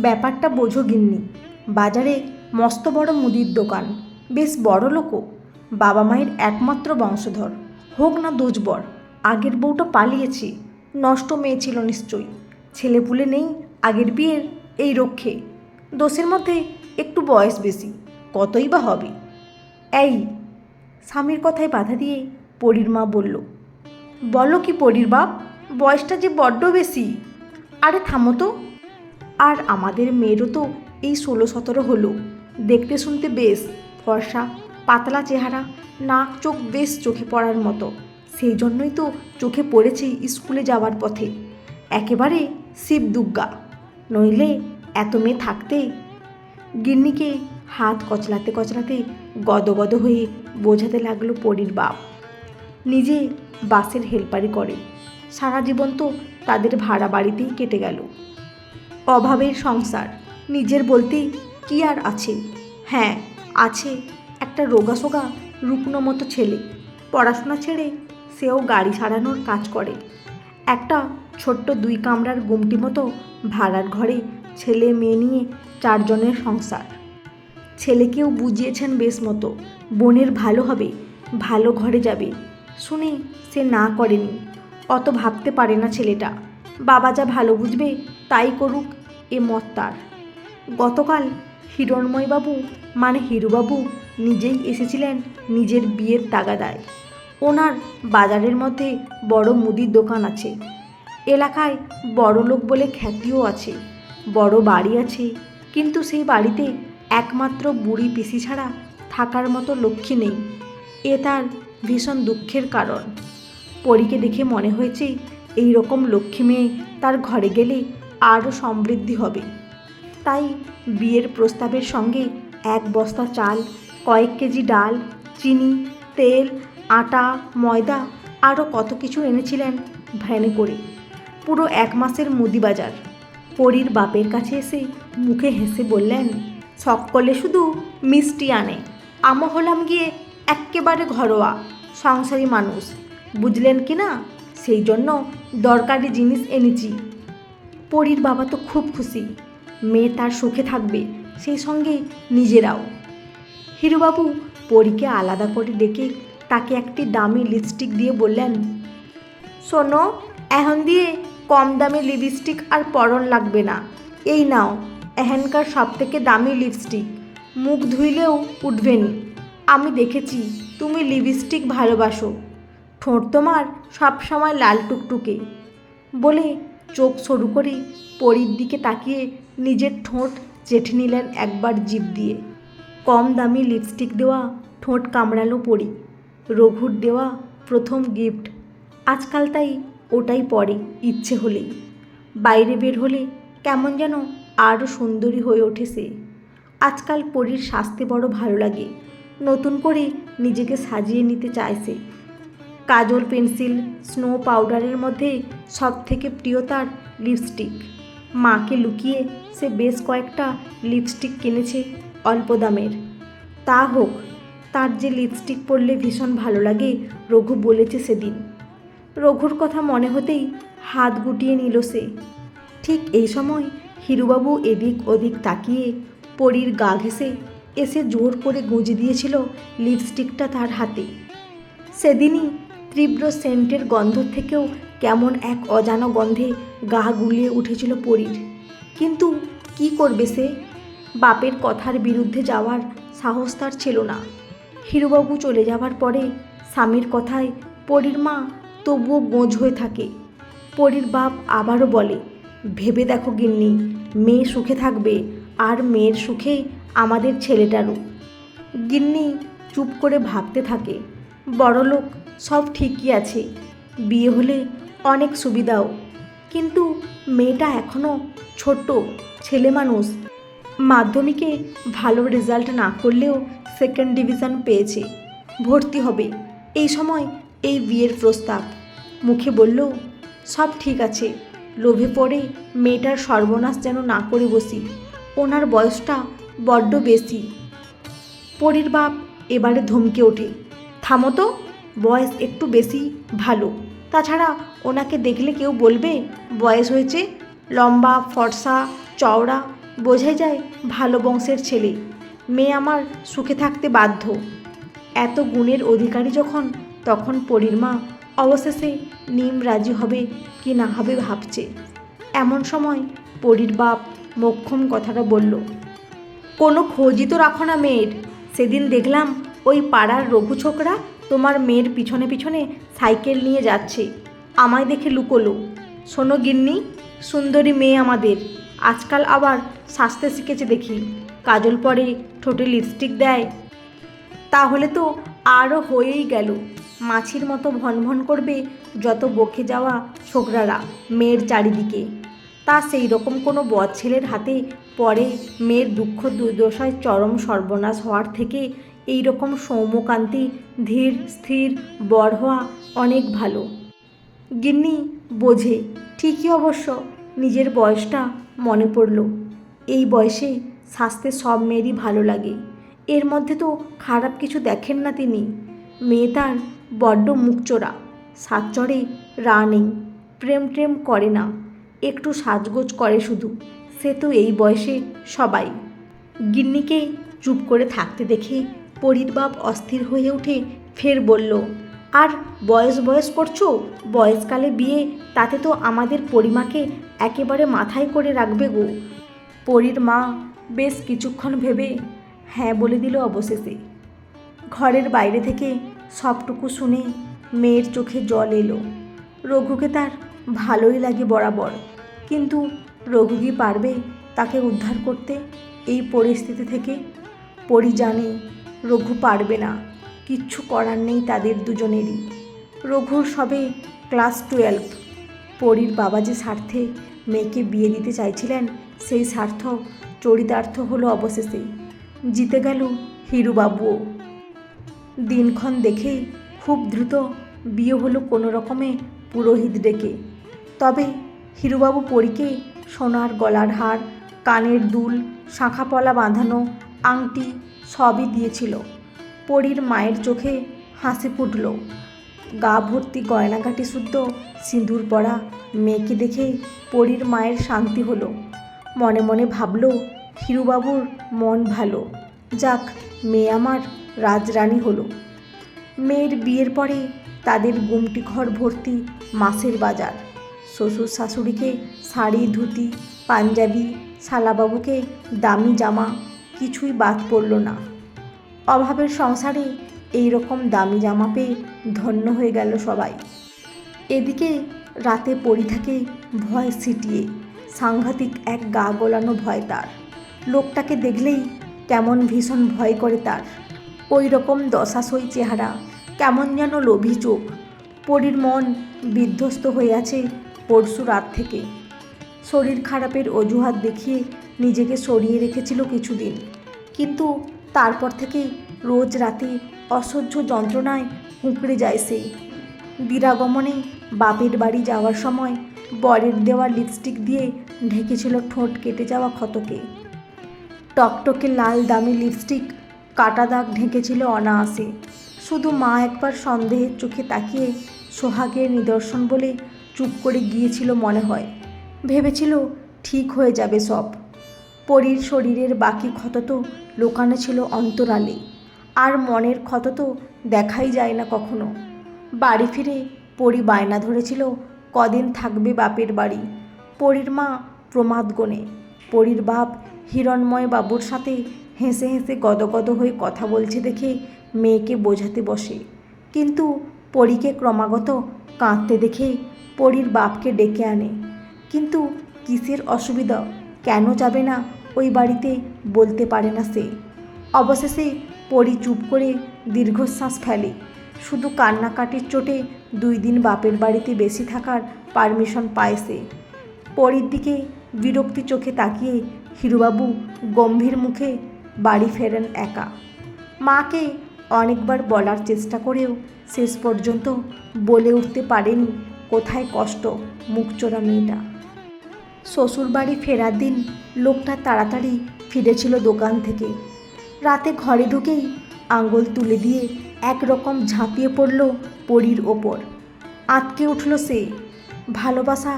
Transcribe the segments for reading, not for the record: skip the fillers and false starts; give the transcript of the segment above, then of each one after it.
ব্যাপারটা বোঝো গিন্নি। বাজারে মস্ত বড় মুদির দোকান, বেশ বড় লোকও, বাবা মায়ের একমাত্র বংশধর, হোক না দোজবর। আগের বউটা পালিয়েছে, নষ্ট মেয়ে ছিল নিশ্চয়ই। ছেলেপুলে নেই আগের বিয়ের, এই রক্ষে। দোষের মধ্যে একটু বয়স বেশি, কতই বা হবে। এই, স্বামীর কথায় বাধা দিয়ে পরীর মা বলল, বলো কি পরীর বাপ, বয়সটা যে বড্ড বেশি। আরে থামো তো। আর আমাদের মেয়েরও তো এই 16-17 হলো। দেখতে শুনতে বেশ ফর্সা, পাতলা চেহারা, নাক চোখ বেশ চোখে পড়ার মতো। সেই জন্যই তো চোখে পড়েছে স্কুলে যাওয়ার পথে। একেবারে শিবদুর্গা, নইলে এত মেয়ে থাকতে। গিন্নিকে হাত কচলাতে কচলাতে গদগদ হয়ে বোঝাতে লাগলো পরীর বাপ। নিজে বাসের হেল্পারি করে, সারা জীবন তো তাদের ভাড়া বাড়িতেই কেটে গেল। অভাবের সংসার, নিজের বলতে কি আর আছে? হ্যাঁ, আছে একটা রোগাসোগা রুকনো মতো ছেলে, পড়াশোনা ছেড়ে সেও গাড়ি সারানোর কাজ করে। একটা ছোট্ট 2 কামরার গুমটি মতো ভাড়ার ঘরে ছেলে মেয়ে নিয়ে 4 জনের সংসার। ছেলেকেও বুঝিয়েছেন বেশ মতো, বোনের ভালো হবে, ভালো ঘরে যাবে। শুনে সে না করেনি। অত ভাবতে পারে না ছেলেটা। বাবা যা ভালো বুঝবে তাই করুক, এ মত তার। গতকাল হিরণময়বাবু মানে হিরুবাবু নিজেই এসেছিলেন নিজের বিয়ের তাগাদায়। ওনার বাজারের মধ্যে বড় মুদির দোকান আছে, এলাকায় বড় লোক বলে খ্যাতিও আছে, বড় বাড়ি আছে। কিন্তু সেই বাড়িতে একমাত্র বুড়ি পিসি ছাড়া থাকার মতো লক্ষ্মী নেই। এ তার ভীষণ দুঃখের কারণ। পরীকে দেখে মনে হয়েছে এই রকম লক্ষ্মী মেয়ে তার ঘরে গেলে আরও সমৃদ্ধি হবে। তাই বিয়ের প্রস্তাবের সঙ্গে 1 বস্তা চাল, কয়েক কেজি ডাল, চিনি, তেল, আটা, ময়দা আরও কত কিছু এনেছিলেন ভ্যানে করে। পুরো 1 মাসের মুদি বাজার। পরীর বাপের কাছে এসে মুখে হেসে বললেন, সকলে শুধু মিষ্টি আনে, আমও হলাম গিয়ে এক্কেবারে ঘরোয়া সংসারী মানুষ, বুঝলেন কি না? সেই জন্য দরকারি জিনিস এনেছি। পরীর বাবা তো খুব খুশি, মেয়ে তার সুখে থাকবে, সেই সঙ্গে নিজেরাও। হিরুবাবু পরীকে আলাদা করে ডেকে তাকে একটি দামি লিপস্টিক দিয়ে বললেন, শোনো, এখন দিয়ে কম দামি লিপস্টিক আর পরন লাগবে না। এই নাও এখানকার সবথেকে দামি লিপস্টিক, মুখ ধুইলেও উঠবেনি। আমি দেখেছি তুমি লিপস্টিক ভালোবাসো, ঠোঁট তোমার সবসময় লাল টুকটুকে। বলে চোখ সরু করে পরীর দিকে তাকিয়ে নিজের ঠোঁট চেটে নিলেন একবার জিভ দিয়ে। কম দামি লিপস্টিক দেওয়া ঠোঁট কামড়ালো পরী। রঘুর দেওয়া প্রথম গিফট, আজকাল তাই ওটাই পরে ইচ্ছে হলেই। বাইরে বের হলে কেমন যেন আরও সুন্দরী হয়ে ওঠে সে। আজকাল পরীর সাজতে বড় ভালো লাগে, নতুন করে নিজেকে সাজিয়ে নিতে চায় সে। কাজল, পেন্সিল, স্নো পাউডারের মধ্যে সব থেকে প্রিয় তার লিপস্টিক। মাকে লুকিয়ে সে বেশ কয়েকটা লিপস্টিক কিনেছে অল্প দামের। তা হোক, তার যে লিপস্টিক পরলে ভীষণ ভালো লাগে রঘু বলেছে সেদিন। রঘুর কথা মনে হতেই হাত গুটিয়ে নিল সে। ঠিক এই সময় হিরুবাবু এদিক ওদিক তাকিয়ে পরীর গা ঘেঁষে এসে জোর করে গুঁজে দিয়েছিল লিপস্টিকটা তার হাতে। সেদিনই তীব্র সেন্টের গন্ধ থেকেও কেমন এক অজানা গন্ধে গা গুলিয়ে উঠেছিল পরীর। কিন্তু কি করবে সে? বাপের কথার বিরুদ্ধে যাওয়ার সাহস তার ছিল না। হিরুবাবু চলে যাওয়ার পরে স্বামীর কথায় পরীর মা তবুও গোঁজ হয়ে থাকে। পরীর বাপ আবারও বলে, ভেবে দেখো গিন্নি, মেয়ে সুখে থাকবে, আর মেয়ের সুখে আমাদের ছেলেটারও। গিন্নি চুপ করে ভাবতে থাকে, বড়লোক সব ঠিকই আছে, বিয়ে হলে অনেক সুবিধাও, কিন্তু মেয়েটা এখনও ছোট ছেলে মানুষ। মাধ্যমিকে ভালো রেজাল্ট না করলেও 2nd ডিভিশন পেয়েছে, ভর্তি হবে। এই সময় এই বিয়ের প্রস্তাব। মুখে বলল, সব ঠিক আছে, লোভে পড়ে মেয়েটার সর্বনাশ যেন না করে বসি, ওনার বয়সটা বড্ড বেশি। পরীর বাপ এবারে ধমকে ওঠে, থামো তো, বয়স একটু বেশি ভালো, তাছাড়া ওনাকে দেখলে কেউ বলবে বয়স হয়েছে? লম্বা, ফর্সা, চওড়া, বোঝাই যায় ভালো বংশের ছেলে। মেয়ে আমার সুখে থাকতে বাধ্য। এত গুণের অধিকারী যখন, তখন পরীর মা অবশেষে নিম রাজি হবে কি না হবে ভাবছে। এমন সময় পরীর বাপ মোক্ষম কথাটা বলল, কোনো খোঁজই তো রাখো না মেয়ের। সেদিন দেখলাম ওই পাড়ার রঘু ছোকরা তোমার মেয়ের পিছনে পিছনে সাইকেল নিয়ে যাচ্ছে, আমায় দেখে লুকোলো। শোনো গিন্নি, সুন্দরী মেয়ে আমাদের, আজকাল আবার সাজতে শিখেছে দেখি, কাজল পরে, ঠোঁটে লিপস্টিক দেয়। তাহলে তো আরও হয়েই গেল। মাছির মতো ভনভন করবে যত বকে যাওয়া ছোকরারা মেয়ের চারিদিকে। তা সেই রকম কোনো বদ ছেলের হাতে পরে মেয়ের দুঃখ দুর্দশায় চরম সর্বনাশ হওয়ার থেকে এই রকম সৌম্যকান্তি ধীর স্থির বর হওয়া অনেক ভালো। গিন্নি বোঝে ঠিকই, অবশ্য নিজের বয়সটা মনে পড়ল। এই বয়সে সাজতে সব মেয়েরই ভালো লাগে, এর মধ্যে তো খারাপ কিছু দেখেন না তিনি। মেয়ে তার বড্ড মুখচোরা, সাজচরে রা নেই, প্রেম টেম করে না, একটু সাজগোজ করে শুধু। সে তো এই বয়সে সবাই। গিন্নিকে চুপ করে থাকতে দেখে পরীর বাপ অস্থির হয়ে উঠে ফের বলল, আর বয়স বয়স করছো? বয়সকালে বিয়ে, তাতে তো আমাদের পরিমাকে একেবারে মাথায় করে রাখবে গো। পরীর মা বেশ কিছুক্ষণ ভেবে হ্যাঁ বলে দিল অবশেষে। ঘরের বাইরে থেকে সবটুকু শুনে মেয়ের চোখে জল এলো। রঘুকে তার ভালোই লাগে বরাবর, কিন্তু রঘু কি পারবে তাকে উদ্ধার করতে এই পরিস্থিতি থেকে? পরি জানে রঘু পারবে না, কিচ্ছু করার নেই তাদের দুজনেরই। রঘুর সবে ক্লাস 12। পরীর বাবা যে স্বার্থে মেয়েকে বিয়ে দিতে চাইছিলেন, সেই স্বার্থ চরিতার্থ হলো অবশেষে। জিতে গেল হিরুবাবুও। দিনক্ষণ দেখেই খুব দ্রুত বিয়ে হলো কোনো রকমে পুরোহিত ডেকে। তবে হিরুবাবু পরীকে সোনার গলার হার, কানের দুল, শাঁখাপলা বাঁধানো আংটি সবই দিয়েছিল। পরীর মায়ের চোখে হাসি ফুটল। গা ভর্তি গয়নাগাটি শুদ্ধ সিঁদুর পরা মেয়েকে দেখে পরীর মায়ের শান্তি হলো। মনে মনে ভাবল, হিরুবাবুর মন ভালো, যাক মেয়ে আমার রাজরানী হলো। মেয়ের বিয়ের পরে তাদের গুমটি ঘর ভর্তি মাসের বাজার। শ্বশুর শাশুড়িকে শাড়ি, ধুতি, পাঞ্জাবি, শালাবাবুকে দামি জামা, কিছুই বাদ পড়ল না। অভাবের সংসারে এই রকম দামি জামা পেয়ে ধন্য হয়ে গেল সবাই। এদিকে রাতে পড়ি থাকে ভয় সিটিয়ে, সাংঘাতিক এক গা গোলানো ভয় তার। লোকটাকে দেখলেই কেমন ভীষণ ভয় করে তার। ওই রকম দশাসই চেহারা, কেমন যেন লোভী চোখ। পরীর মন বিধ্বস্ত হয়ে আছে পরশু রাত থেকে। শরীর খারাপের অজুহাত দেখিয়ে নিজেকে সরিয়ে রেখেছিল কিছুদিন, কিন্তু তারপর থেকে রোজ রাতে অসহ্য যন্ত্রণায় কুঁকড়ে যায় সে। দিরাগমনে বাপের বাড়ি যাওয়ার সময় বরের দেওয়া লিপস্টিক দিয়ে ঢেকেছিল ঠোঁট কেটে যাওয়া ক্ষতকে। টকটকে লাল দামি লিপস্টিক কাটা দাগ ঢেকেছিল অনায়াসে। শুধু মা একবার সন্দেহের চোখে তাকিয়ে সোহাগের নিদর্শন বলে চুপ করে গিয়েছিল মনে হয়। ভেবেছিল ঠিক হয়ে যাবে সব। পরীর শরীরের বাকি ক্ষত তো লোকানো ছিল অন্তরালে, আর মনের ক্ষত তো দেখাই যায় না কখনো। বাড়ি ফিরে পরী বায়না ধরেছিল কদিন থাকবে বাপের বাড়ি। পরীর মা প্রমাদ গোনে। পরীর বাপ হিরণময় বাবুর সাথে হেসে হেসে গদগদ হয়ে কথা বলছে দেখে মেয়েকে বোঝাতে বসে, কিন্তু পরীকে ক্রমাগত কাঁদতে দেখে পরীর বাপকে ডেকে আনে। কিন্তু কিসের অসুবিধা, কেন যাবে না ওই বাড়িতে বলতে পারে না সে। অবশেষে পরী চুপ করে দীর্ঘশ্বাস ফেলে। শুধু কান্নাকাটির চোটে 2 দিন বাপের বাড়িতে বেশি থাকার পারমিশন পায় সে। পরীর দিকে বিরক্তি চোখে তাকিয়ে হিরুবাবু গম্ভীর মুখে বাড়ি ফেরেন একা। মাকে অনেকবার বলার চেষ্টা করেও শেষ পর্যন্ত বলে উঠতে পারেনি কোথায় কষ্ট মুখচোরা মেয়েটা। শ্বশুর বাড়ি ফেরার দিন লোকটা তাড়াতাড়ি ফিরেছিল দোকান থেকে। রাতে ঘরে ঢুকেই আঙুল তুলে দিয়ে একরকম ঝাঁপিয়ে পড়ল পরীর ওপর। আঁতকে উঠল সে। ভালোবাসা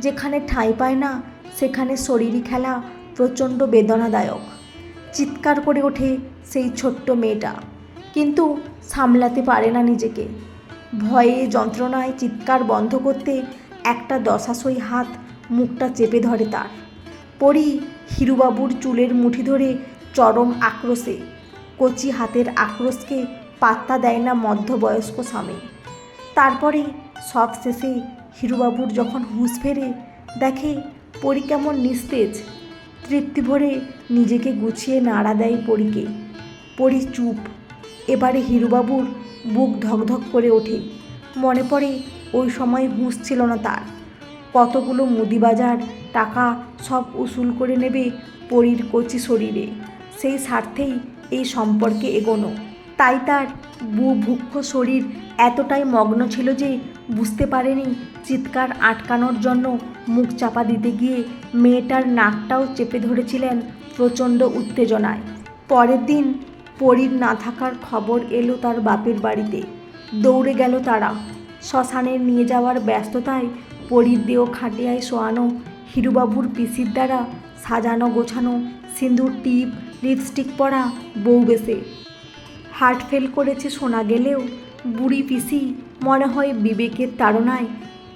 যেখানে ঠাঁই পায় না, সেখানে শরীরী খেলা প্রচণ্ড বেদনাদায়ক। চিৎকার করে ওঠে সেই ছোট্ট মেয়েটা, কিন্তু সামলাতে পারে না নিজেকে। ভয়ে যন্ত্রণায় চিৎকার বন্ধ করতে একটা দশাসই হাত মুখটা চেপে ধরে তার। পরি হিরুবাবুর চুলের মুঠি ধরে চরম আক্রোশে, কচি হাতের আক্রোশকে পাত্তা দেয় না মধ্যবয়স্ক স্বামী। তারপরে সব শেষে হিরুবাবুর যখন হুঁশ ফেরে, দেখে পরি কেমন নিস্তেজ। তৃপ্তি ভরে নিজেকে গুছিয়ে নাড়া দেয় পরীকে। পরি চুপ। এবারে হিরুবাবুর বুক ধকধক করে ওঠে। মনে পড়ে ওই সময় হুঁশ ছিল না তার। কতগুলো মুদিবাজার টাকা সব উসুল করে নেবে পরীর কচি শরীরে, সেই স্বার্থেই এই সম্পর্কে এগোনো। তাই তার বুভুক্ষ শরীর এতটাই মগ্ন ছিল যে বুঝতে পারেনি চিৎকার আটকানোর জন্য মুখ চাপা দিতে গিয়ে মেয়েটার নাকটাও চেপে ধরেছিলেন প্রচণ্ড উত্তেজনায়। পরের দিন পরীর না থাকার খবর এলো তার বাপের বাড়িতে। দৌড়ে গেল তারা। শ্মশানে নিয়ে যাওয়ার ব্যস্ততায় পরীর দেহ খাটিয়ায় শোয়ানো হিরুবাবুর পিসির দ্বারা সাজানো গোছানো, সিঁদুর টিপ লিপস্টিক পরা বউ বেশে। হার্ট ফেল করেছে শোনা গেলেও বুড়ি পিসি মনে হয় বিবেকের তাড়নায়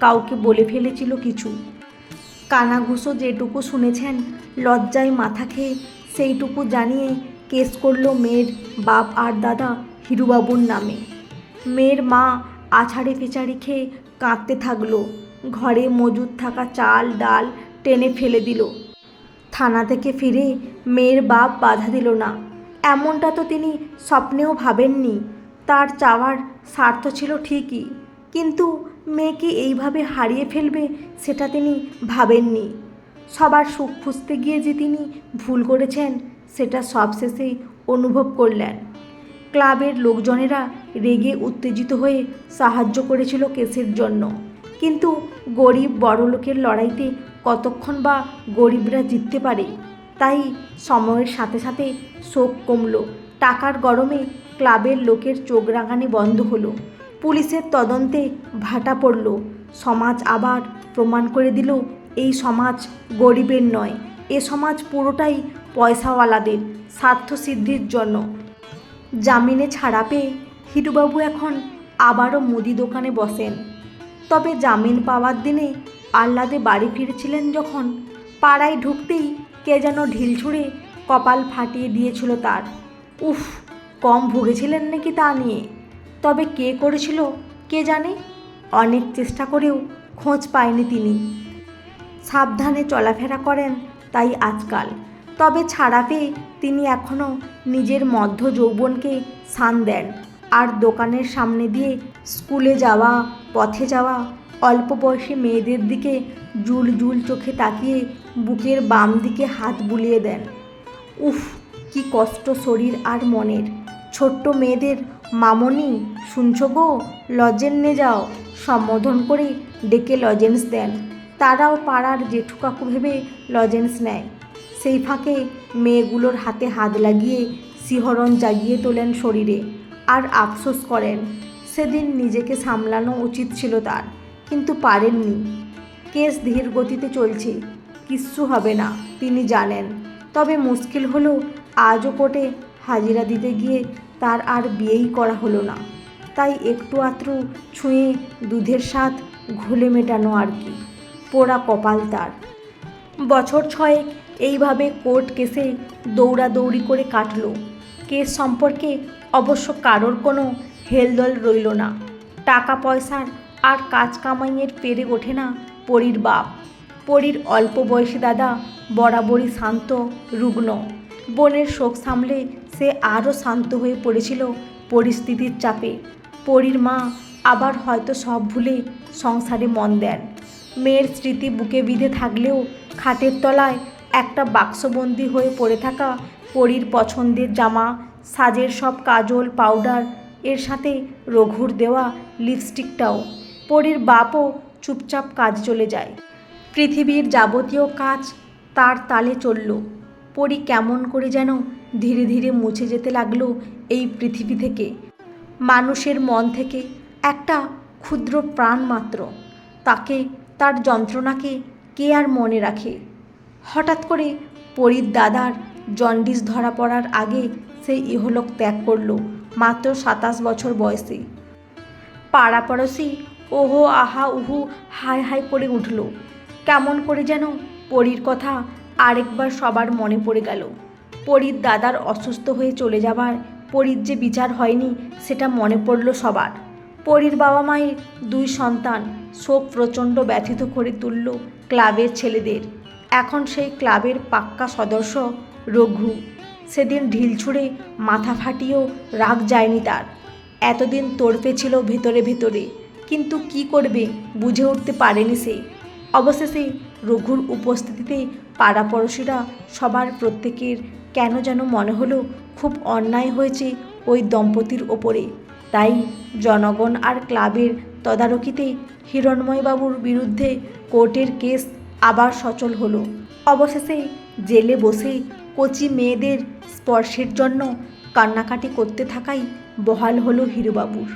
কাউকে বলে ফেলেছিল কিছু। কানাঘুষো যেটুকু শুনেছেন লজ্জায় মাথা খেয়ে সেইটুকু জানিয়ে কেস করল মেয়ের বাপ আর দাদা হিরুবাবুর নামে। মেয়ের মা আছাড়ে ফেচাড়ি খেয়ে কাঁদতে থাকলো। ঘরে মজুদ থাকা চাল ডাল টেনে ফেলে দিল। থানা থেকে ফিরে মেয়ের বাপ বাধা দিল না। এমনটা তো তিনি স্বপ্নেও ভাবেননি। তার চাওয়ার স্বার্থ ছিল ঠিকই, কিন্তু মেয়েকে এইভাবে হারিয়ে ফেলবে সেটা তিনি ভাবেননি। সবার সুখ খুঁজতে গিয়ে যে তিনি ভুল করেছেন সেটা সবশেষে অনুভব করলেন। ক্লাবের লোকজনেরা রেগে উত্তেজিত হয়ে সাহায্য করেছিল কেসের জন্য, কিন্তু গরিব বড়লোকের লড়াইতে কতক্ষণ বা গরিবরা জিততে পারে। তাই সময়ের সাথে সাথে শোক কমল। টাকার গরমে ক্লাবের লোকের চোখ রাঙানি বন্ধ হলো। পুলিশের তদন্তে ভাটা পড়ল। সমাজ আবার প্রমাণ করে দিল এই সমাজ গরিবের নয়, এ সমাজ পুরোটাই পয়সাওয়ালাদের স্বার্থসিদ্ধির জন্য। জামিনে ছাড়া পেয়ে হিরুবাবু এখন আবারও মুদি দোকানে বসেন। তবে জামিন পাওয়ার দিনে আহ্লাদে বাড়ি ফিরেছিলেন যখন, পাড়ায় ঢুকতেই কে যেন ঢিল ছুঁড়ে কপাল ফাটিয়ে দিয়েছিল তার। উফ, কম ভুগেছিলেন নাকি তা নিয়ে। তবে কে করেছিল কে জানে। অনেক চেষ্টা করেও খোঁজ পায়নি তিনি। সাবধানে চলাফেরা করেন তাই আজকাল। তবে ছাড়া পেয়ে তিনি এখনও নিজের মধ্য যৌবনকে শান দেন। আর দোকানের সামনে দিয়ে স্কুলে যাওয়া পথে যাওয়া অল্প বয়সী মেয়েদের দিকে জুল জুল চোখে তাকিয়ে বুকের বাম দিকে হাত বুলিয়ে দেন। উফ, কি কষ্ট শরীর আর মনের। ছোট্ট মেয়েদের মামনি শুনছো গো, লজেন্স নে যাও সম্বোধন করে ডেকে লজেন্স দেন। তারাও পাড়ার জেঠু কাকু ভেবে লজেন্স নেয়। সেই ফাঁকে মেয়েগুলোর হাতে হাত লাগিয়ে শিহরণ জাগিয়ে তোলেন শরীরে। আর আফসোস করেন সেদিন নিজেকে সামলানো উচিত ছিল তার, কিন্তু পারেননি। কেস ধীর গতিতে চলছে, কিচ্ছু হবে না তিনি জানেন। তবে মুশকিল হলো আজও কোর্টে হাজিরা দিতে গিয়ে তার আর বিয়েই করা হলো না। তাই একটু আত্রু ছুঁয়ে দুধের স্বাদ ঘুলে মেটানো আর কি। পোড়া কপাল তার। বছর ছয়েক এইভাবে কোর্ট কেসে দৌড়াদৌড়ি করে কাটল। কেস সম্পর্কে অবশ্য কারোর কোনো হেলদোল রইল না। টাকা পয়সার আর কাজ কামাইয়ের পেরে ওঠে না পরীর বাপ। পরীর অল্প বয়সী দাদা বরাবরই শান্ত রুগ্ন। বোনের শোক সামলে সে আরও শান্ত হয়ে পড়েছিল পরিস্থিতির চাপে। পরীর মা আবার হয়তো সব ভুলে সংসারে মন দেন। মেয়ের স্মৃতি বুকে বিঁধে থাকলেও খাটের তলায় একটা বাক্সবন্দি হয়ে পড়ে থাকা পরীর পছন্দের জামা, সাজের সব কাজল পাউডার, এর সাথে রঘুর দেওয়া লিপস্টিকটাও। পরীর বাপও চুপচাপ কাজ চলে যায়। পৃথিবীর যাবতীয় কাজ তার তালে চলল। পরী কেমন করে যেন ধীরে ধীরে মুছে যেতে লাগলো এই পৃথিবী থেকে, মানুষের মন থেকে। একটা ক্ষুদ্র প্রাণ মাত্র, তাকে তার যন্ত্রণাকে কে আর মনে রাখে। হঠাৎ করে পরীর দাদার জন্ডিস ধরা পড়ার আগে সে ইহলোক ত্যাগ করল মাত্র 27 বছর বয়সে। পাড়াপড়শি ওহো আহা উহু হাই হাই করে উঠল। কেমন করে যেন পরীর কথা আরেকবার সবার মনে পড়ে গেল। পরীর দাদার অসুস্থ হয়ে চলে যাবার পরীর যে বিচার হয়নি সেটা মনে পড়ল সবার। পরীর বাবা মায়ের 2 সন্তান শোক প্রচণ্ড ব্যথিত করে তুলল ক্লাবের ছেলেদের। এখন সেই ক্লাবের পাক্কা সদস্য রঘু। সেদিন ঢিল ছুঁড়ে মাথা ফাটিয়েও রাগ যায়নি তার। এতদিন তোড়পে ছিল ভেতরে ভেতরে, কিন্তু কি করবে বুঝে উঠতে পারেনি সে। অবশেষে রঘুর উপস্থিতিতে পাড়াপড়শিরা সবার প্রত্যেকের কেন যেন মনে হলো খুব অন্যায় হয়েছে ওই দম্পতির ওপরে। তাই জনগণ আর ক্লাবের তদারকিতে হিরণময়বাবুর বিরুদ্ধে কোর্টের কেস আবার সচল হলো। অবশেষে জেলে বসে কচি মেয়েদের স্পর্শের জন্য কান্নাকাটি করতে থাকাই বহাল হলো হিরুবাবুর।